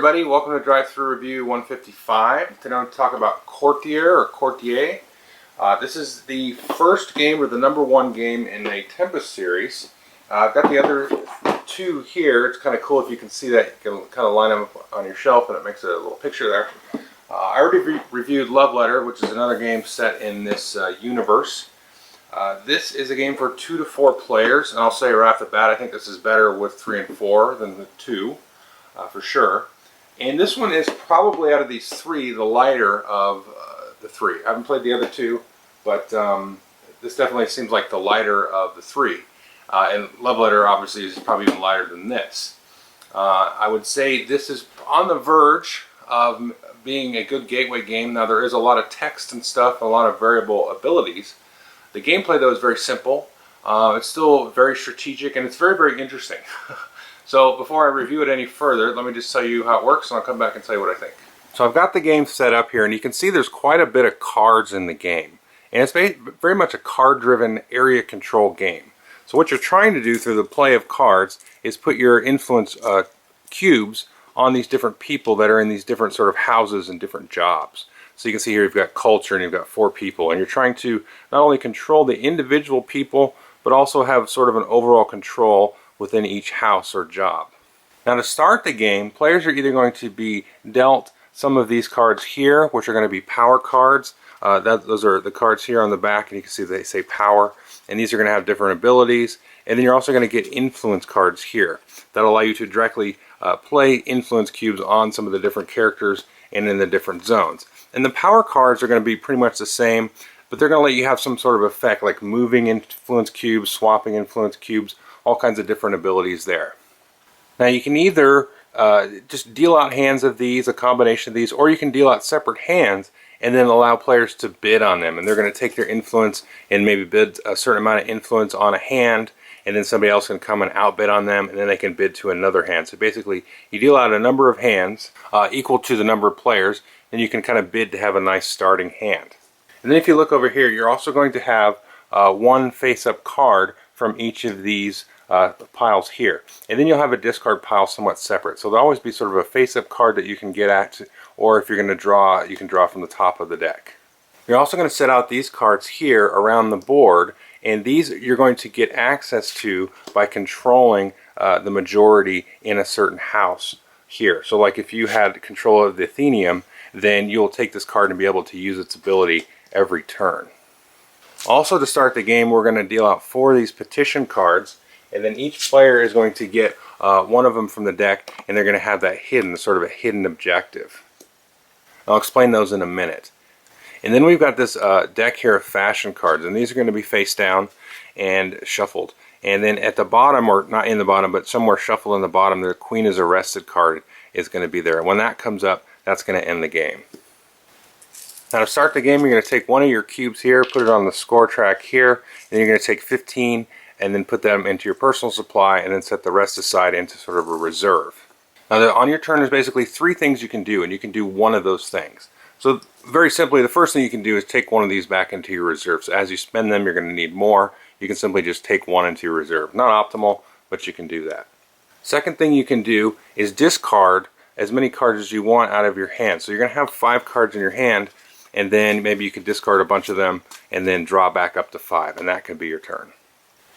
everybody, welcome to Drive Through Review 155. Today I'm going to talk about Courtier or Courtier. This is the first game or the #1 game in a Tempest series. I've got the other two here. It's kind of cool if you can see that. You can kind of line them up on your shelf and it makes a little picture there. I already reviewed Love Letter, which is another game set in this universe. This is a game for 2 to 4 players, and I'll say right off the bat, I think this is better with 3 and 4 than the 2. For sure. And this one is probably out of these 3 the lighter of the 3. I haven't played the other 2, but this definitely seems like the lighter of the 3. And Love Letter obviously is probably even lighter than this. I would say this is on the verge of being a good gateway game. Now there is a lot of text and stuff, a lot of variable abilities. The gameplay though is very simple. It's still very strategic and it's very, very interesting. So before I review it any further, let me just tell you how it works and I'll come back and tell you what I think. So I've got the game set up here and you can see there's quite a bit of cards in the game. And it's very much a card-driven area control game. So what you're trying to do through the play of cards is put your influence cubes on these different people that are in these different sort of houses and different jobs. So you can see here you've got culture and you've got 4 people. And you're trying to not only control the individual people, but also have sort of an overall control within each house or job. Now to start the game, players are either going to be dealt some of these cards here, which are going to be power cards. Those are the cards here on the back, and you can see they say power, and these are going to have different abilities. And then you're also going to get influence cards here that allow you to directly play influence cubes on some of the different characters and in the different zones. And the power cards are going to be pretty much the same, but they're going to let you have some sort of effect like moving influence cubes, swapping influence cubes, all kinds of different abilities there. Now you can either just deal out hands of these, a combination of these, or you can deal out separate hands and then allow players to bid on them. And they're going to take their influence and maybe bid a certain amount of influence on a hand, and then somebody else can come and outbid on them, and then they can bid to another hand. So basically you deal out a number of hands equal to the number of players, and you can kind of bid to have a nice starting hand. And then if you look over here, you're also going to have one face-up card from each of these piles here, and then you'll have a discard pile somewhat separate. So there'll always be sort of a face-up card that you can get at, or if you're going to draw, you can draw from the top of the deck. You're also going to set out these cards here around the board, and these you're going to get access to by controlling the majority in a certain house here. So like if you had control of the Athenium, then you'll take this card and be able to use its ability every turn. Also to start the game, we're going to deal out 4 of these petition cards, and then each player is going to get one of them from the deck, and they're going to have that hidden, sort of a hidden objective. I'll explain those in a minute. And then we've got this deck here of fashion cards, and these are going to be face down and shuffled. And then at the bottom, or not in the bottom, but somewhere shuffled in the bottom, the Queen is Arrested card is going to be there. And when that comes up, that's going to end the game. Now to start the game, you're going to take one of your cubes here, put it on the score track here, and you're going to take 15 and then put them into your personal supply and then set the rest aside into sort of a reserve. Now on your turn, there's basically 3 things you can do, and you can do one of those things. So very simply, the first thing you can do is take one of these back into your reserve. So as you spend them, you're going to need more. You can simply just take one into your reserve. Not optimal, but you can do that. Second thing you can do is discard as many cards as you want out of your hand. So you're going to have 5 cards in your hand, and then maybe you can discard a bunch of them and then draw back up to 5, and that can be your turn.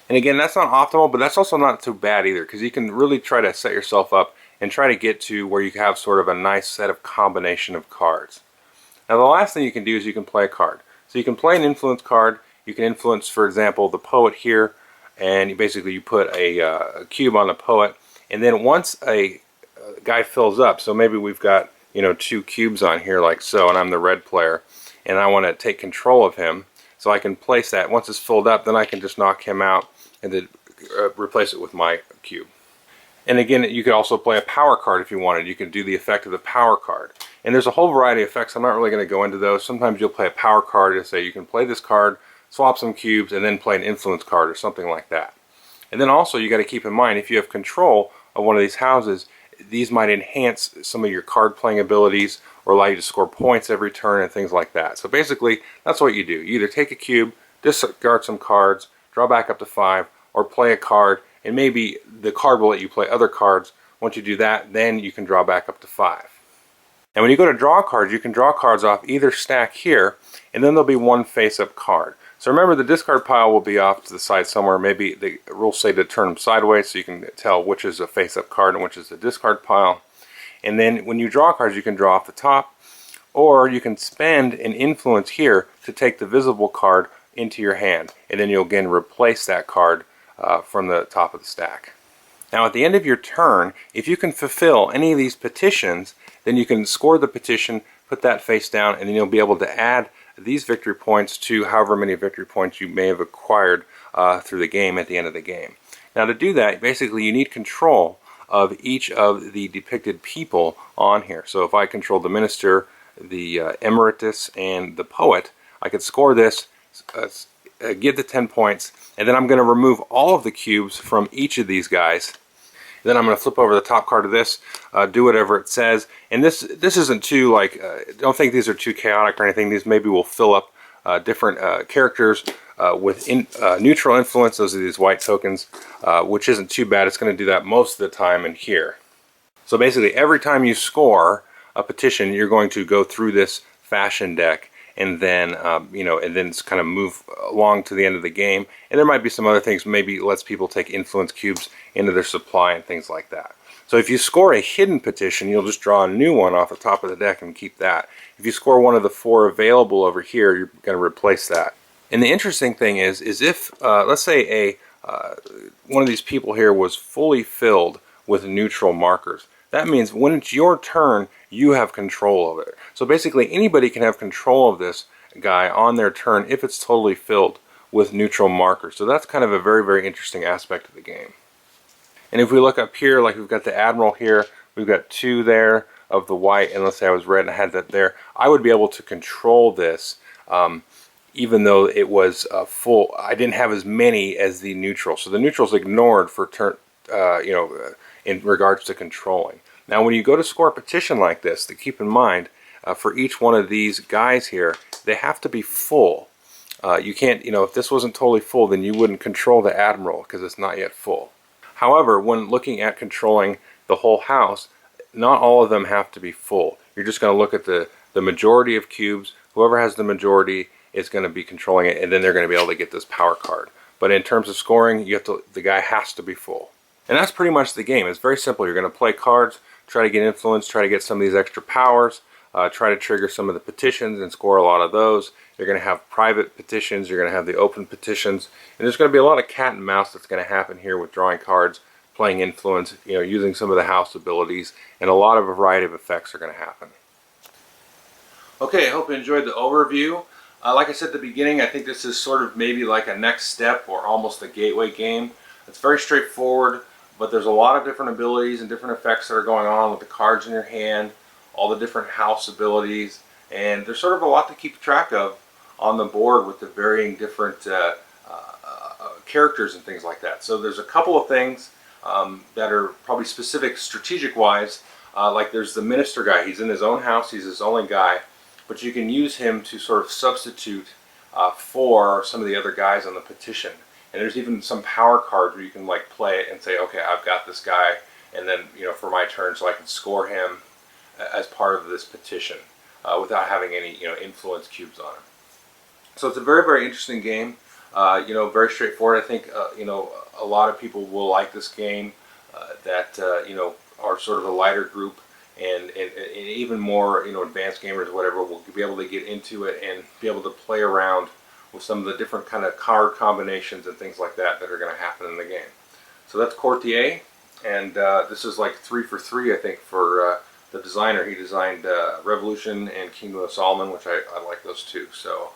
And again, that's not optimal, but that's also not too bad either, because you can really try to set yourself up and try to get to where you have sort of a nice set of combination of cards. Now the last thing you can do is you can play a card. So you can play an influence card. You can influence, for example, the poet here, and you put a cube on the poet, and then once a guy fills up, so maybe we've got 2 cubes on here like so, and I'm the red player, and I want to take control of him, so I can place that. Once it's filled up, then I can just knock him out and then replace it with my cube. And again, you could also play a power card if you wanted. You could do the effect of the power card. And there's a whole variety of effects. I'm not really going to go into those. Sometimes you'll play a power card and say you can play this card, swap some cubes, and then play an influence card or something like that. And then also you got to keep in mind, if you have control of one of these houses, these might enhance some of your card playing abilities or allow you to score points every turn and things like that. So basically, that's what you do. You either take a cube, discard some cards, draw back up to 5, or play a card, and maybe the card will let you play other cards Once you do that, then you can draw back up to 5. And when you go to draw cards, you can draw cards off either stack here, and then there'll be one face-up card. So remember, the discard pile will be off to the side somewhere. Maybe the rules say to turn them sideways so you can tell which is a face-up card and which is the discard pile. And then when you draw cards, you can draw off the top, or you can spend an influence here to take the visible card into your hand, and then you'll again replace that card from the top of the stack. Now at the end of your turn, if you can fulfill any of these petitions, then you can score the petition, put that face down, and then you'll be able to add these victory points to however many victory points you may have acquired through the game at the end of the game. Now to do that, basically you need control of each of the depicted people on here. So if I control the minister, the emeritus, and the poet, I could score this, give the 10 points, and then I'm going to remove all of the cubes from each of these guys. Then I'm going to flip over the top card of this, do whatever it says, and this isn't too, like, don't think these are too chaotic or anything. These maybe will fill up different characters with neutral influence. Those are these white tokens, which isn't too bad. It's going to do that most of the time in here. So basically every time you score a petition, you're going to go through this fashion deck, and then and then kind of move along to the end of the game. And there might be some other things. Maybe it lets people take influence cubes into their supply and things like that. So if you score a hidden petition, you'll just draw a new one off the top of the deck and keep that. If you score one of the 4 available over here, you're going to replace that. And the interesting thing is if let's say one of these people here was fully filled with neutral markers, that means when it's your turn, you have control of it. So basically anybody can have control of this guy on their turn if it's totally filled with neutral markers. So that's kind of a very, very interesting aspect of the game. And if we look up here, like we've got the Admiral here, we've got 2 there of the white, and let's say I was red and I had that there, I would be able to control this even though it was full. I didn't have as many as the neutral. So the neutral's ignored for turn, in regards to controlling. Now when you go to score a petition like this, to keep in mind, for each one of these guys here, they have to be full. You can't, if this wasn't totally full, then you wouldn't control the Admiral because it's not yet full. However, when looking at controlling the whole house, not all of them have to be full. You're just going to look at the majority of cubes. Whoever has the majority is going to be controlling it, and then they're going to be able to get this power card. But in terms of scoring, the guy has to be full. And that's pretty much the game. It's very simple. You're going to play cards, try to get influence, try to get some of these extra powers, try to trigger some of the petitions and score a lot of those. You're going to have private petitions, you're going to have the open petitions, and there's going to be a lot of cat and mouse that's going to happen here with drawing cards, playing influence, using some of the house abilities, and a lot of a variety of effects are going to happen. Okay, I hope you enjoyed the overview. Like I said at the beginning, I think this is sort of maybe like a next step or almost a gateway game. It's very straightforward, but there's a lot of different abilities and different effects that are going on with the cards in your hand, all the different house abilities, and there's sort of a lot to keep track of on the board with the varying different characters and things like that. So there's a couple of things that are probably specific strategic wise, like there's the minister guy. He's in his own house, he's his only guy, but you can use him to sort of substitute for some of the other guys on the petition. And there's even some power cards where you can like play it and say, okay, I've got this guy, and then for my turn, so I can score him as part of this petition without having any influence cubes on him. So it's a very, very interesting game. Very straightforward. I think a lot of people will like this game that are sort of a lighter group, and even more advanced gamers or whatever will be able to get into it and be able to play around with some of the different kind of card combinations and things like that that are going to happen in the game. So that's Courtier, and this is like 3 for 3, I think, for the designer. He designed Revolution and Kingdom of Solomon, which I like those too. So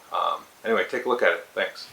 anyway, take a look at it. Thanks.